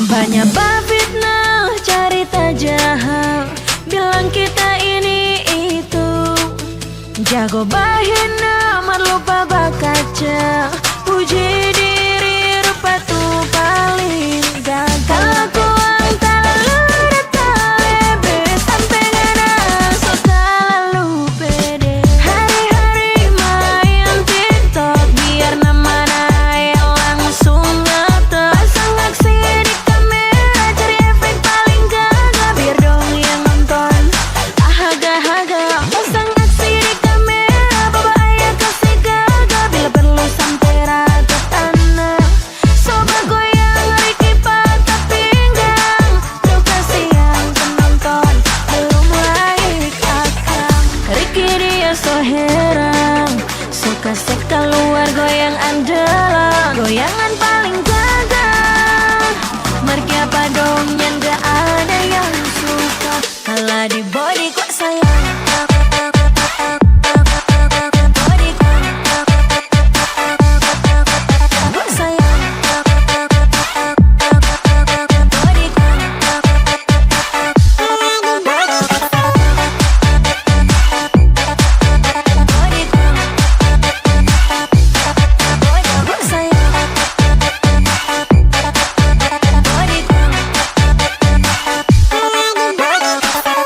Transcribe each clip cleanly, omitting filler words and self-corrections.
Banyak fitnah, cerita jahat, bilang kita ini itu. Jago bahina, lupa bakaca, puji diri rupa tuh paling gagal. Aku tak lalu tak lebe, sampai ngana so terlalu pede. Hari-hari main TikTok, biar nama yang langsung ngetok. Pasang aksi di kamera, cari efek paling gagal, biar dong yang nonton haga-haga. Pasang aksi di kamera, bawa ayah kasih gagal, bila perlu sampai rata tanah. Coba goyang Ricky patah pinggang, tuh kasihan penonton belum like akang. Ricky dia so heran, suka sek keluar goyang andalan, goyangan paling gagal. Mergi apa dong yang gak ada yang suka, kalah di body kok sayang. Body kok sayang. Body kok sayang.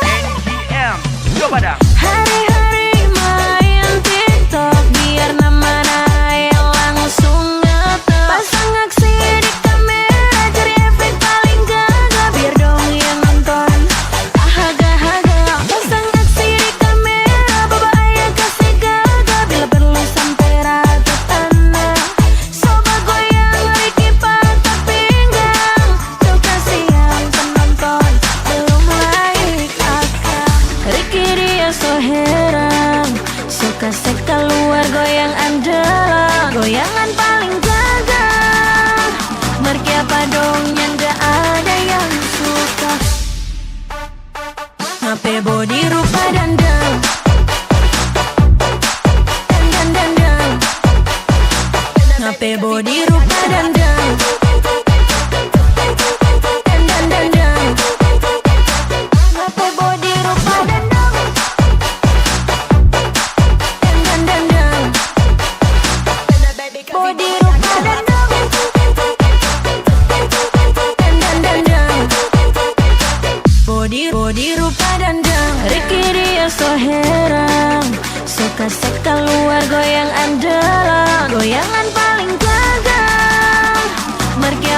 NGM, coba dah. Hari-hari main TikTok, biar nama yang langsung ngetok. Pasang aksi di kamera, cari efek paling gagal, biar dong yang nonton haga-haga. Pasang aksi di kamera, bawa ayah kasih gagal, bila perlu sampai rata tanah. Coba goyang Ricky patah pinggang, tuh kasihan penonton belum like akang. Ricky dia so heran, suka sek keluar goyang andalan, goyangan paling gagal. Mergi apa dong yang gak ada yang suka, ngape body rupa dandang, dandang, ngape body rupa dandang, dandang, ngape body rupa dandang, dandang, body rupa dandang, dandang, body rupa dandang. Ricky dia so heran, suka sek keluar goyang andalan, goyangan paling gagal. Mergi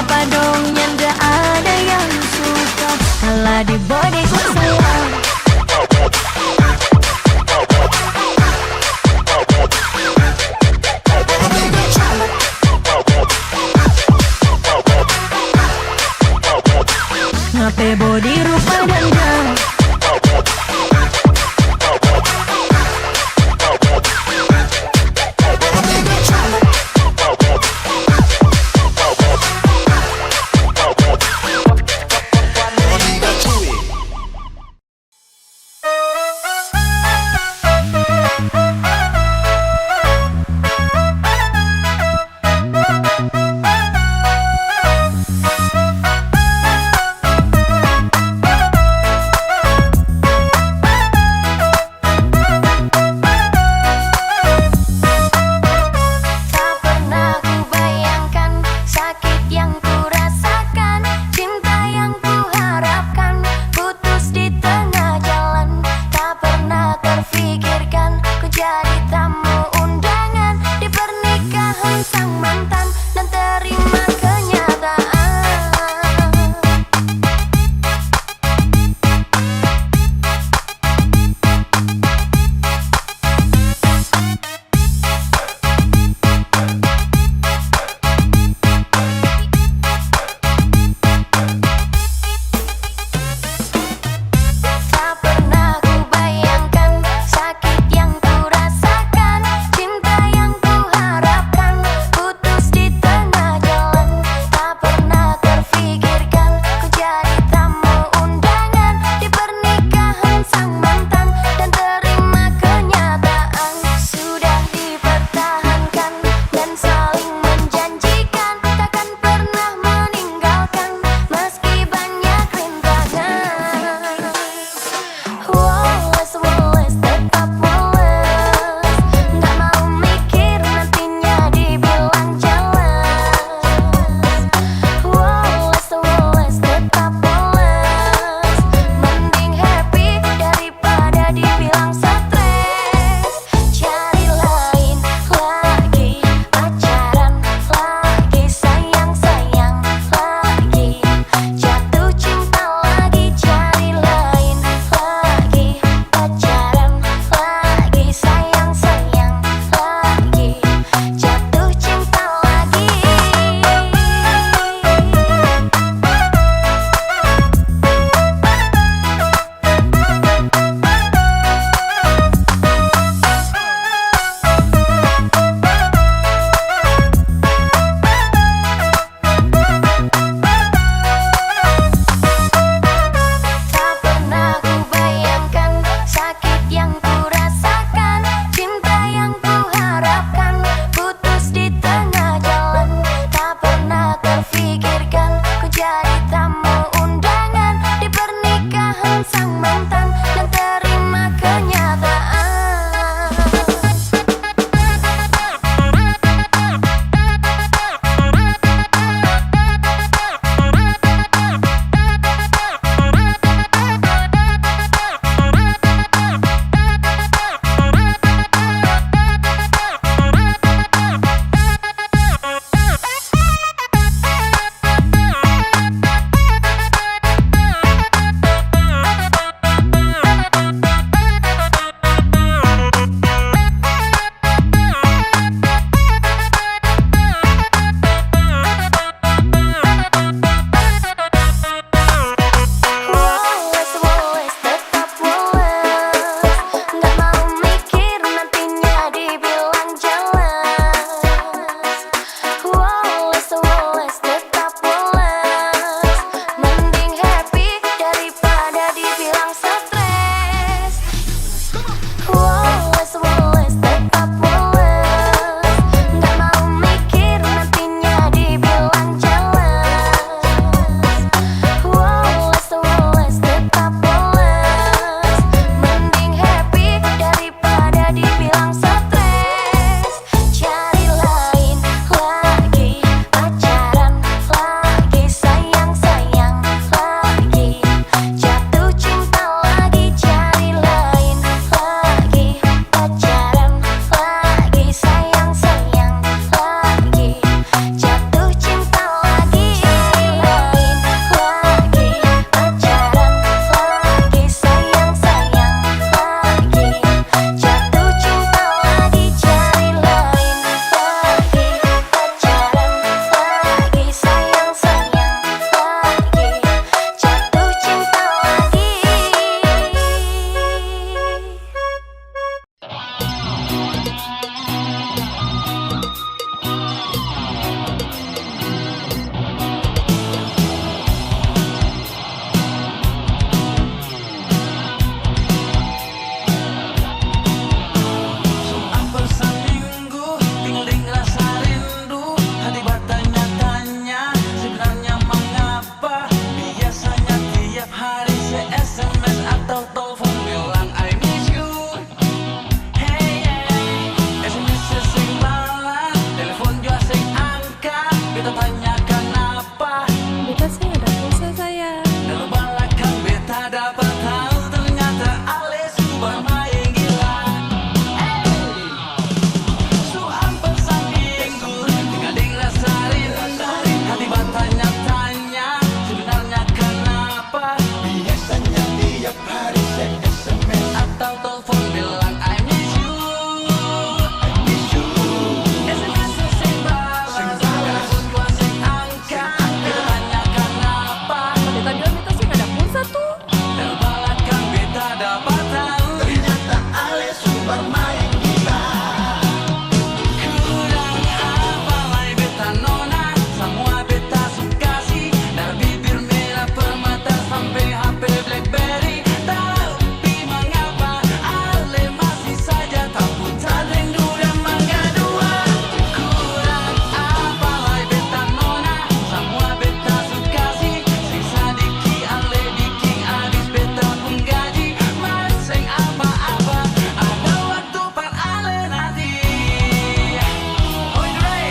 beta tanya kenapa. Beta sih ada pulsa sayang. Dari belakang beta dapat tahu ternyata Ale super main gila. Soal pesan minggu tinggal dirasa rindu. Hati bertanya-tanya sebenarnya kenapa. Biasanya tiap hari saya SMS atau telepon bilang I miss you. SMS sing balas, telepon gua sing angkat. Tanya kenapa. Beta bilang beta sih ada pulsa tuh. Dari belakang beta dapat tahu ternyata Ale super main gila. Kurang apa lagi beta nona, semua beta suka sih. Dari bibir merah permata sampai HP Blackberry. Tapi mengapa Ale masih saja tak putar rindu dan mangga dua. Kurang apa lagi beta nona, semua beta suka sih. Siksa diki Ale bikin habis beta pun gaji. Masing apa-apa ada waktu par Ale nanti. Oi Dre,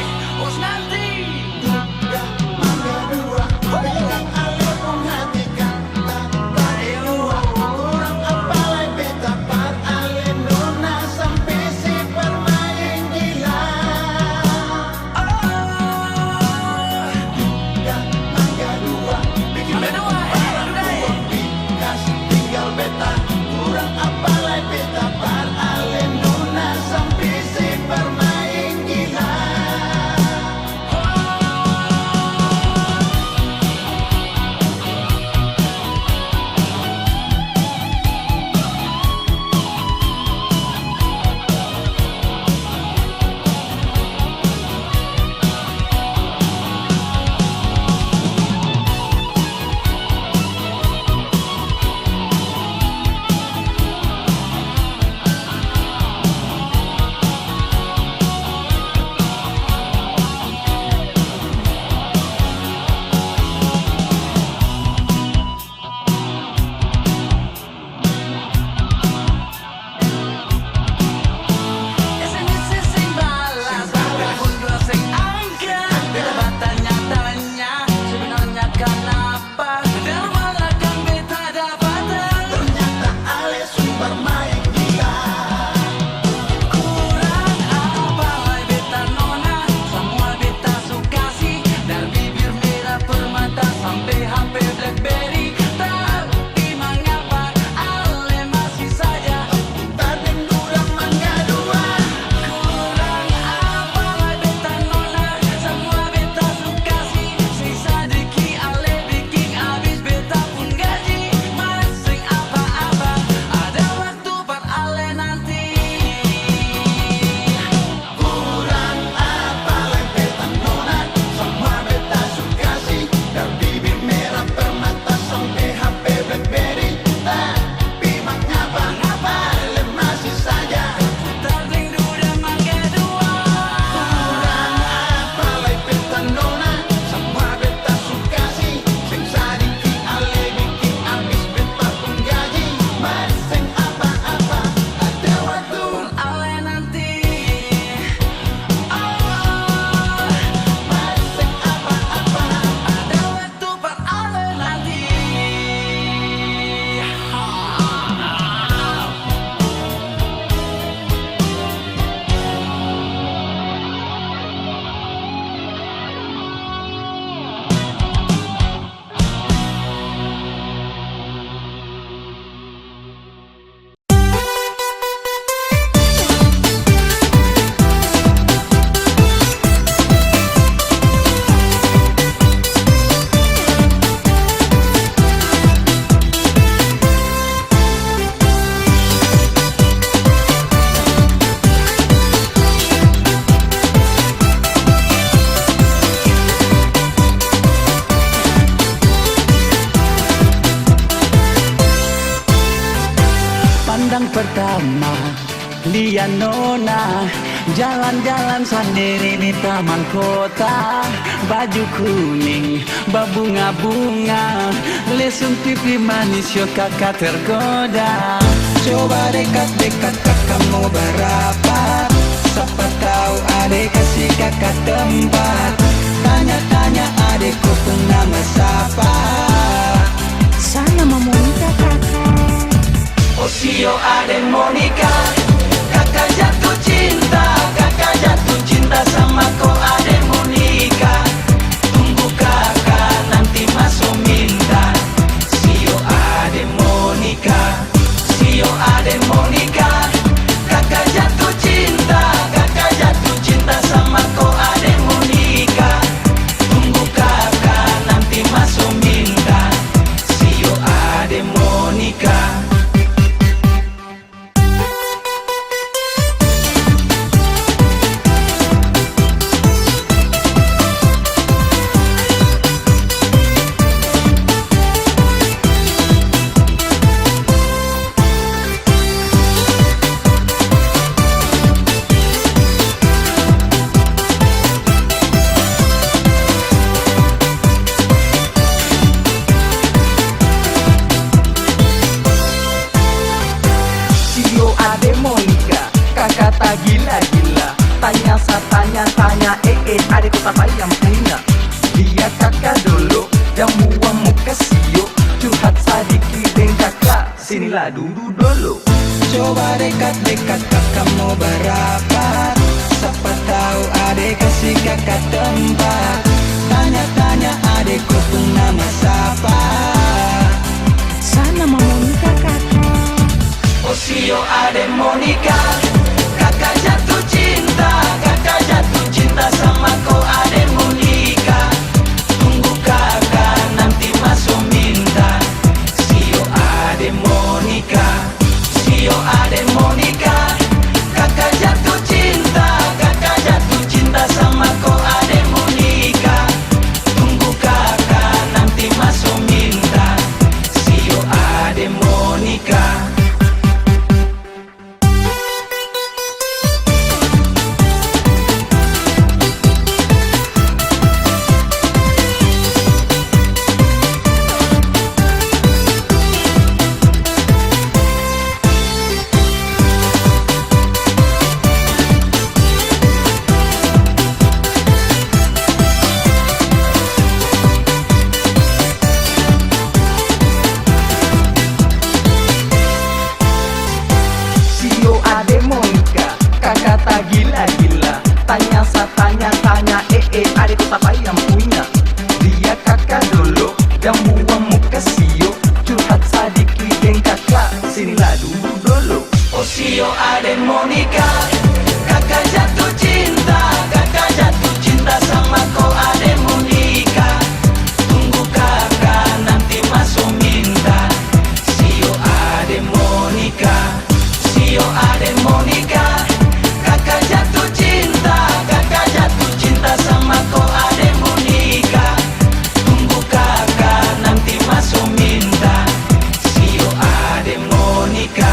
us nanti. Mangga dua, bilang Ale menghatikan tanpa dua. Kurang apa lagi beta par Ale nona sampai si bermain gila. Mangga dua, bikin beta kasih tinggal beta. Kurang apa lagi beta par Ale nona sampai si bermain gila. SMS sing balas, telepon gua sing angkat. Beta bertanya-tanya sebenarnya kenapa. Dari belakang beta dapat tahu ternyata Ale super main gila. Kurang apa lagi beta nona, semua beta suka sih. Dari bibir merah permata sampai HP Blackberry. Tapi mengapa Ale masih saja tak rindu dan mangga dua. Kurang apa lagi beta nona, semua beta suka sih. Sisa diki Ale bikin habis beta pun gaji. Masing apa-apa ada waktu par Ale nanti. Kurang apa lagi beta nona, semua beta suka sih. Dari bibir merah permata sampai HP Blackberry. Tapi mengapa Ale masih saja tak rindu dan mangga dua. Kurang apa lagi beta nona, semua beta suka sih. Siksa diki Ale bikin habis beta pun gaji. Masing apa-apa ada waktu par Ale nanti. Masing apa-apa ada waktu par Ale nanti. Pandang pertama lihat nona jalan-jalan sendiri di taman kota. Baju kuning berbunga-bunga, lesung pipi manis yo kakak tergoda. Coba dekat-dekat kakak mau berapa, siapa tahu adek kasih kakak tempat. Tanya Sinilah dulu. Coba dekat-dekat kakak mau berapat. Siapa tahu adek kasih kakak tempat. Tanya-tanya adek kau pun nama siapa. Sana mau nikah kakak. Osio adek mau nikah. Kakak jatuh cinta sama kau adek mau nikah. Tunggu kakak nanti masuk minta. Sio adek mau nikah. Sio adek mau nikah. Kakak jatuh cinta sama kau adek mau nikah. Tunggu kakak nanti masuk minta. Sio adek mau nikah. Sio ade Monica, kakak tak gila-gila. Tanya adek tu siapa yang punya. Dia kakak dulu yang buang muka Sio. Curhat sedikit dengan kakak, sinilah dulu. Oh Sio ade Monica, kakak jatuh cinta sama kau ade Monica. Tunggu kakak nanti masuk minta. Sio ade Monica. Sio ade Monica, kakak jatuh cinta sama kau ade Monica. Tunggu kakak nanti masuk minta. Sio ade Monica.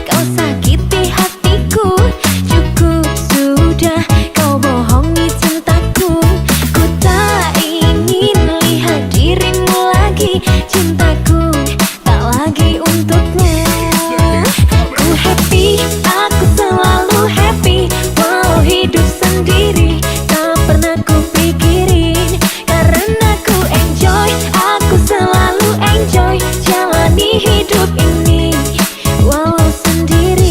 kau sakiti hatiku. Cukup sudah kau bohongi cintaku. Ku tak ingin lihat dirimu lagi. Cintaku tak lagi untukmu. Ku happy, aku selalu happy. Walau hidup sendiri tak pernah ku pikirin. Karena ku enjoy, aku selalu enjoy jalani hidup ini walau sendiri.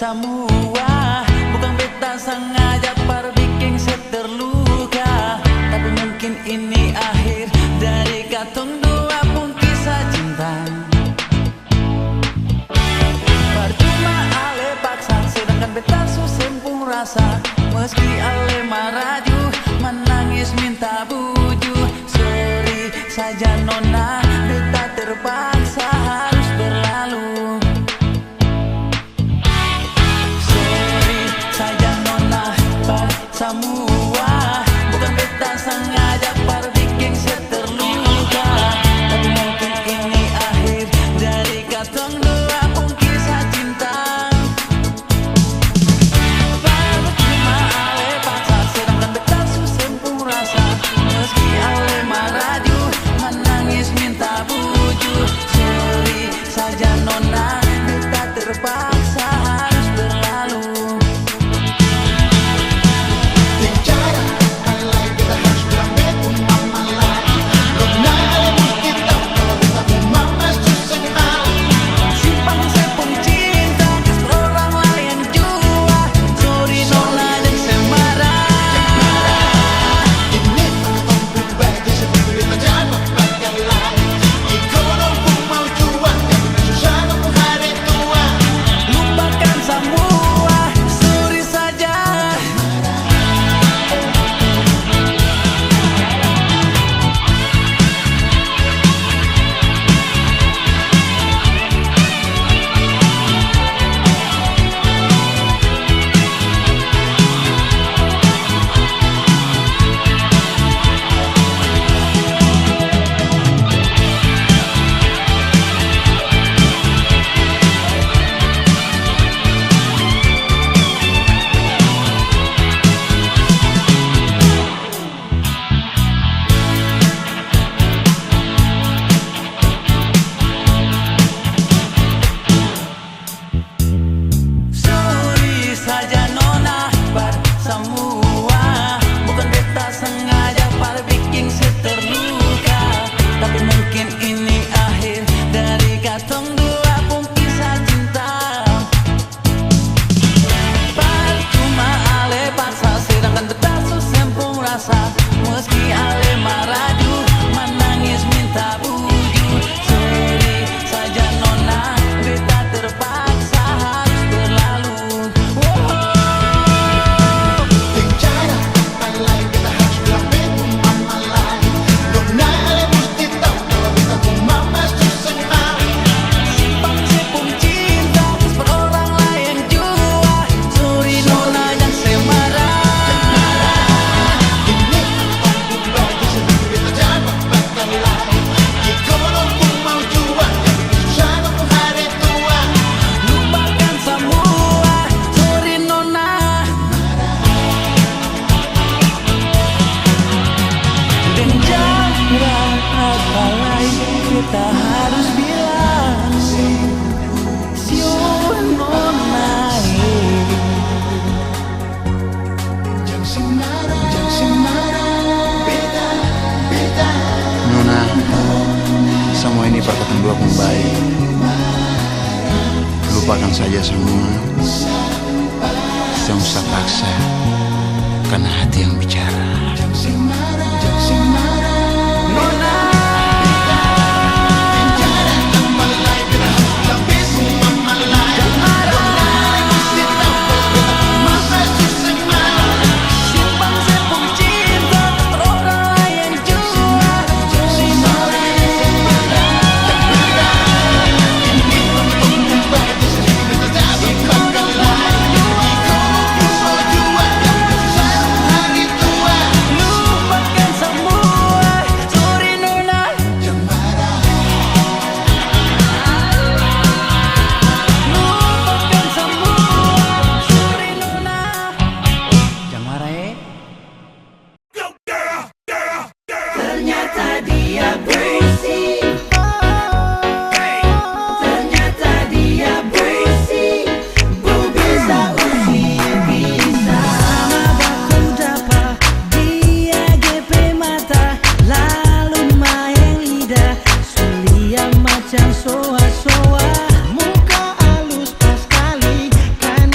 semua. Bukan beta sengaja bikin saya terluka, tapi mungkin ini akhir dari katong dua pun kisah cinta. Percuma ale paksa, sedangkan beta susempung rasa. Meski ale maraju, menangis minta buju. Sorry saja nona, beta terpaksa harus berlalu. Sorry saja nona, semua. Bukan beta sengaja bikin saya terluka, tapi mungkin ini akhir dari katong dua pun kisah cinta. Percuma ale paksa, sedangkan beta susempung rasa. Meski ale maraju, menangis minta buju. Sorry saja nona, beta terpaksa harus berlalu. Simpan sepung cinta ke orang lain jua. Sorry nona dan semara. Lupakan semua, sorry saja. Sorry saja nona, semua. Bukan beta sengaja bikin saya terluka, tapi mungkin ini akhir dari katong dua pun kisah cinta. Percuma ale paksa, sedangkan beta susempung rasa. Meski ale maraju, menangis minta buju. Sorry saja nona, beta terpaksa harus berlalu. Simpan sepung cinta ke orang lain jua. Sorry nona dan semara. Lupakan semua, sorry nona. Dan jangan apa lagi kita harus bilang. Siun nona. Nona, semua ini perkataan dua pun baik. Lupakan saja semua. Tidak usah paksa, karena hati yang bicara. Nona. Simpan sepung cinta ke orang lain jua. Sorry nona. Lupakan semua, sorry nona. Lupakan semua, sorry nona. Jangan marah ya. Ternyata dia bersih. Ternyata dia bersih. Bu bisa usir bisa. Aku dapat dia GP mata, lalu main lidah, sulia macam soa-soa. Muka halus pas kali, kan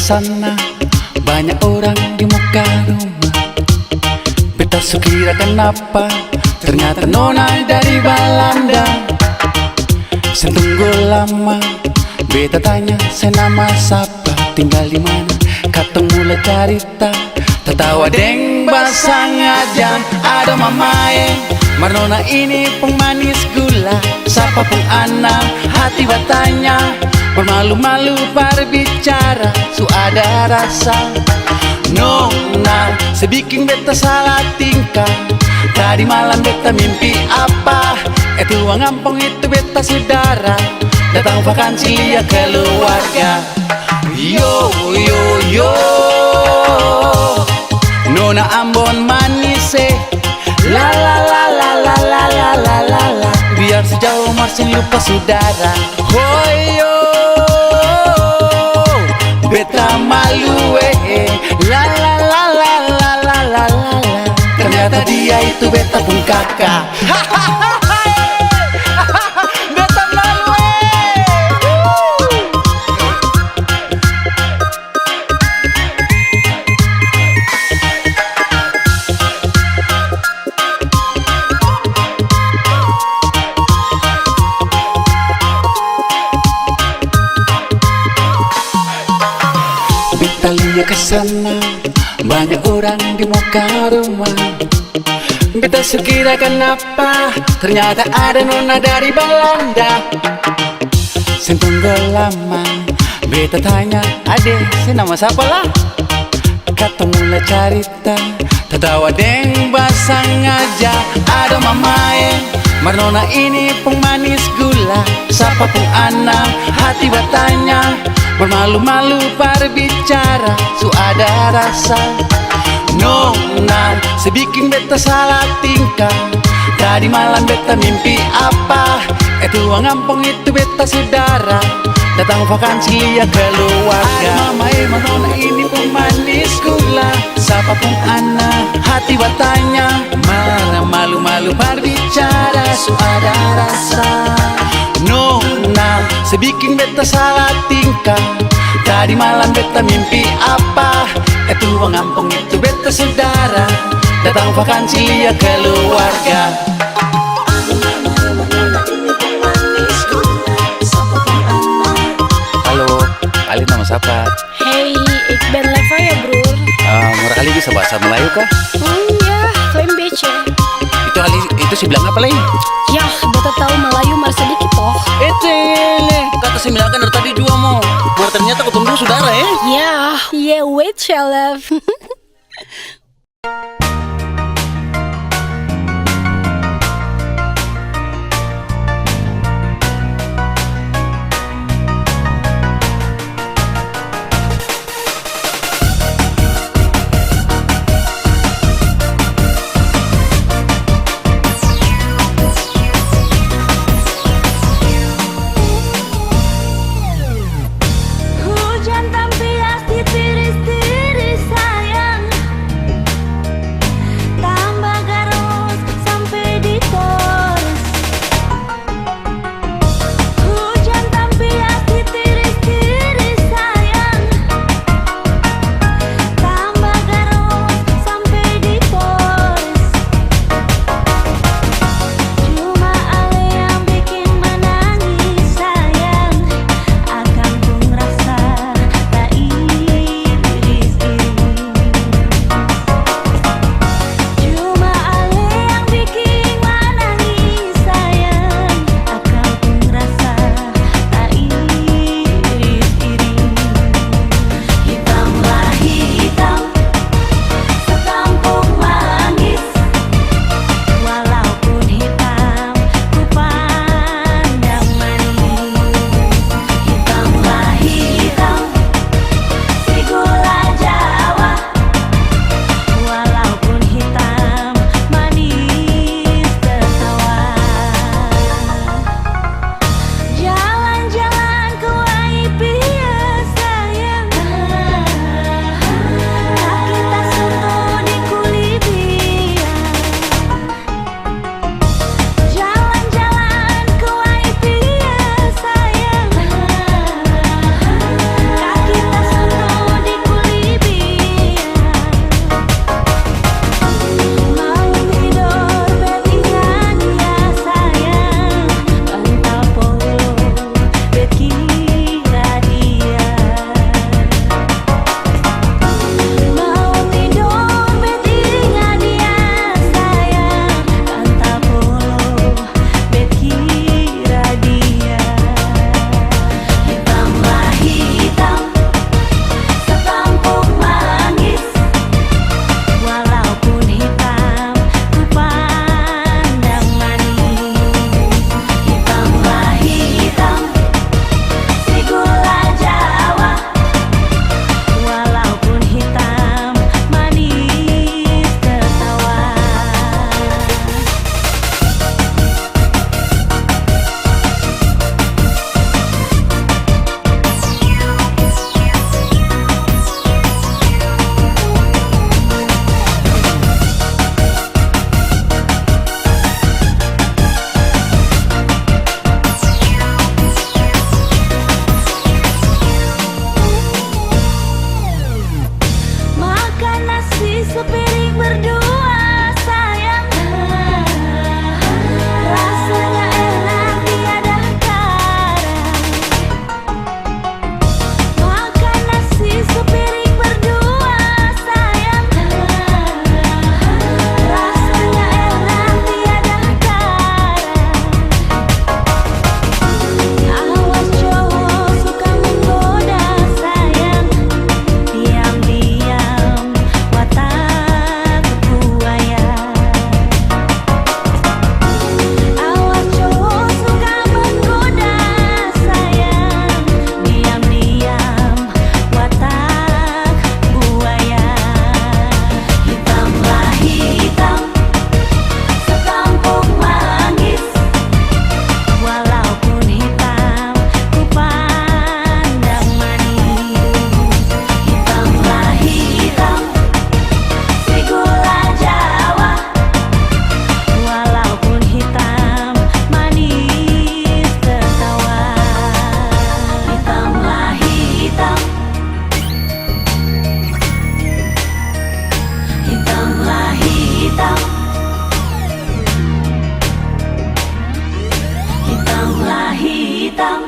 kesana, banyak orang di muka rumah. Beta sukira kenapa, ternyata nona dari Belanda. Saya tunggu lama, beta tanya saya nama siapa, tinggal di mana, kata mulai cerita. Tertawa deng bahasa ngajan, ada mamae, marnona ini pemanis gula. Siapa pun anak, hati bertanya, bermalu-malu berbicara, su ada rasa. Nona, sebikin beta salah tingkah. Tadi malam beta mimpi apa? Itu uang ngampong itu beta saudara, datang vakansi lihat keluarga. Yo yo yo, Nona Ambon manis la la la la la la la la la la. Biar sejauh marsin lupa saudara. Hoyo, beta malu la la la la la la la la. Ternyata dia itu beta pun kakak. Beta malu Beta lihat kesana, banyak orang di muka rumah. Beta sekira kenapa, ternyata ada nona dari Belanda. Saya tunggu lama, beta tanya, adek, saya nama siapa lah? Kata mulai cerita, tertawa deng bahasa ngaja. Ada mamae, marnona ini pemanis gula. Siapa pun anak, hati bertanya, bermalu-malu berbicara, su ada rasa. Nona, sebikin beta salah tingkah. Tadi malam beta mimpi apa? Itu uang ngampong itu beta saudara, datang vakansi lihat keluarga. Mamae marnona ini pemanis gula. Siapa pun anak, hati bertanya, marah malu-malu berbicara, su ada rasa. Nona, sebikin beta salah tingkah. Tadi malam beta mimpi apa? Itu uang ngampong itu beta saudara, datang vakansi lihat keluarga. Halo, kalian nama siapa? Hey, ik ben Leva ya broer. Murah kali bisa bahasa Melayu kah? Ya, klein beetje. Itu sih bilang apa lagi? Ya, beta tahu Melayu maar sedikit toh. Kata si bilang kan dari tadi dua mau. Mar ternyata ketemu saudara ya? Ya, wait Shelef. Hujan tampias di tiris-tiris sayang. Bola hitam